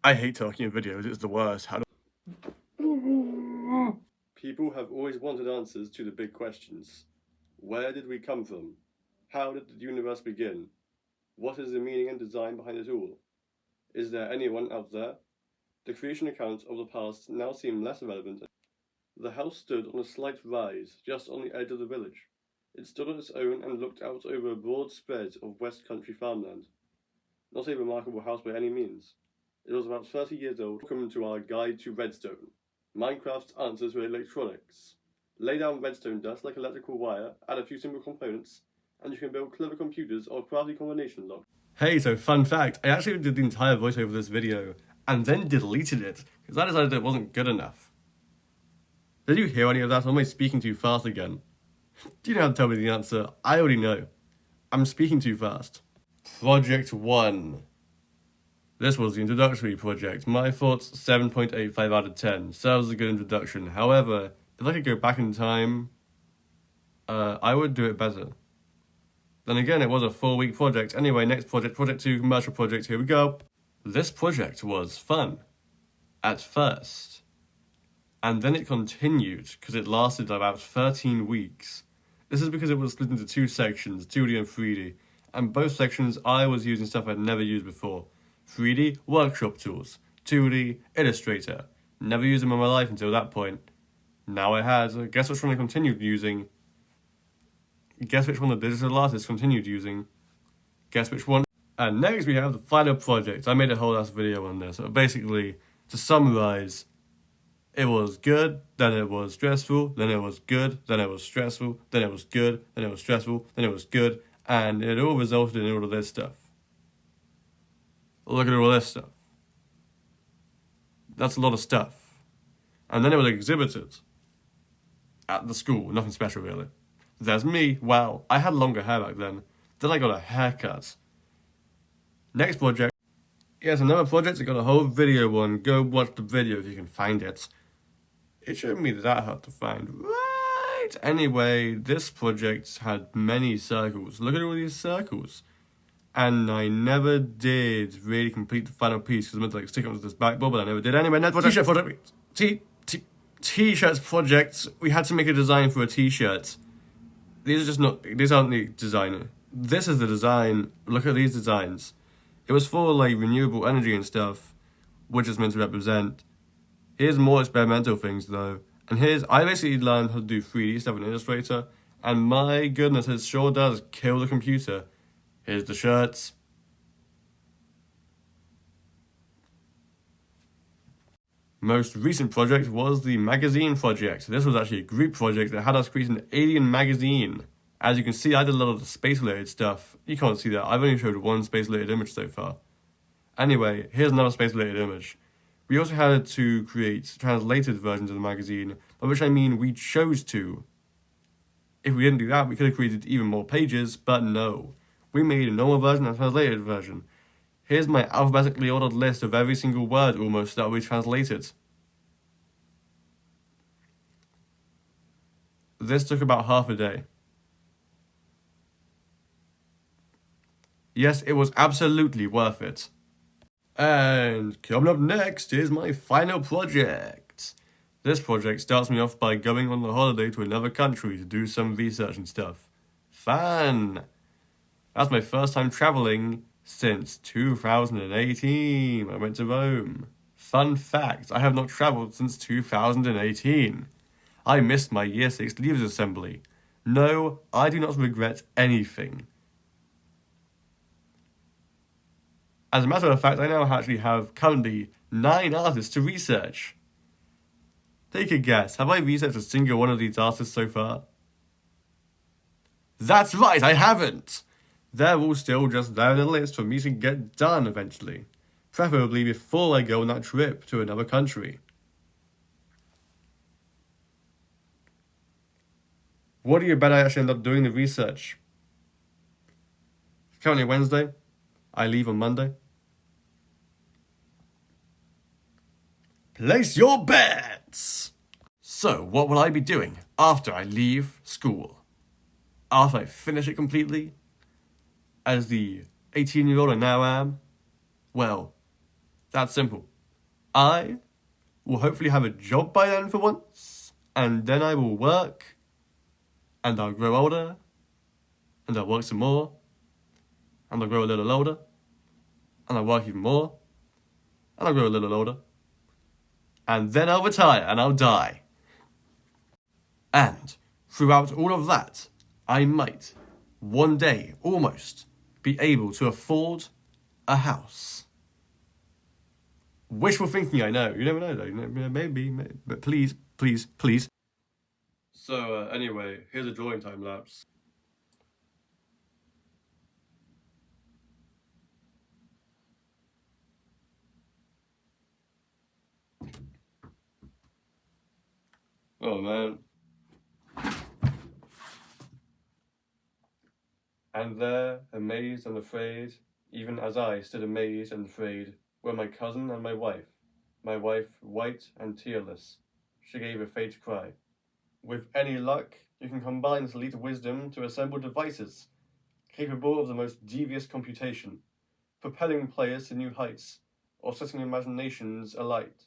I hate talking in videos, it's the worst. How do People have always wanted answers to the big questions. Where did we come from? How did the universe begin? What is the meaning and design behind it all? Is there anyone out there? The creation accounts of the past now seem less relevant. The house stood on a slight rise, just on the edge of the village. It stood on its own and looked out over a broad spread of West Country farmland. Not a remarkable house by any means. It was about 30 years old. Welcome to our guide to redstone. Minecraft's answers to electronics. Lay down redstone dust like electrical wire, add a few simple components, and you can build clever computers or crafty combination locks. Hey, so fun fact, I actually did the entire voiceover of this video, and then deleted it, because I decided it wasn't good enough. Did you hear any of that, or am I speaking too fast again? Do you know how to tell me the answer? I already know. I'm speaking too fast. Project 1. This was the introductory project. My thoughts, 7.85 out of 10. Serves as a good introduction. However, if I could go back in time, I would do it better. Then again, it was a 4-week project. Anyway, next project, Project 2, commercial project, here we go. This project was fun. At first. And then it continued, because it lasted about 13 weeks. This is because it was split into 2 sections, 2D and 3D. And both sections, I was using stuff I'd never used before. 3D, workshop tools. 2D, Illustrator. Never used them in my life until that point. Now I had. Guess which one I continued using? Guess which one the digital artist continued using? Guess which one? And next we have the final project. I made a whole ass video on this. So basically, to summarize, it was good, then it was stressful, then it was good, then it was stressful, then it was good, then it was stressful, then it was good, and it all resulted in all of this stuff. Look at all this stuff. That's a lot of stuff. And then it was exhibited at the school, nothing special really. There's me, wow, I had longer hair back then. Then I got a haircut. Next project. Yes, another project, I got a whole video on. Go watch the video if you can find it. It shouldn't be that hard to find, right? Anyway, this project had many circles. Look at all these circles. And I never did really complete the final piece because I meant to stick it onto this backboard, but I never did. Anyway, next project. T-shirt project. T-shirts project. We had to make a design for a t-shirt. These aren't the design. This is the design. Look at these designs. It was for renewable energy and stuff, which is meant to represent. Here's more experimental things though. And I basically learned how to do 3D stuff in Illustrator, and my goodness, it sure does kill the computer. Here's the shirts. Most recent project was the magazine project. This was actually a group project that had us create an alien magazine. As you can see, I did a lot of the space-related stuff. You can't see that. I've only showed one space-related image so far. Anyway, here's another space-related image. We also had to create translated versions of the magazine, by which I mean we chose to. If we didn't do that, we could have created even more pages, but no. We made a normal version and a translated version. Here's my alphabetically ordered list of every single word almost that we translated. This took about half a day. Yes, it was absolutely worth it. And coming up next is my final project. This project starts me off by going on a holiday to another country to do some research and stuff. Fun! That's my first time traveling since 2018. I went to Rome. Fun fact, I have not traveled since 2018. I missed my Year 6 Leavers Assembly. No, I do not regret anything. As a matter of fact, I now actually have currently 9 artists to research. Take a guess, have I researched a single one of these artists so far? That's right, I haven't! They're all still just there on the list for me to get done eventually. Preferably before I go on that trip to another country. What do you bet I actually end up doing the research? It's currently Wednesday. I leave on Monday. Place your bets! So, what will I be doing after I leave school? After I finish it completely? As the 18-year-old I now am? Well, that's simple. I will hopefully have a job by then for once, and then I will work, and I'll grow older, and I'll work some more, and I'll grow a little older, and I'll work even more, and I'll grow a little older, and then I'll retire and I'll die. And throughout all of that, I might, one day, almost, be able to afford a house. Wishful thinking, I know. You never know, though. Maybe. But please. So, anyway, here's a drawing time lapse. Oh, man. And there, amazed and afraid, even as I stood amazed and afraid, were my cousin and my wife, white and tearless. She gave a faint cry. With any luck, you can combine elite wisdom to assemble devices capable of the most devious computation, propelling players to new heights, or setting imaginations alight.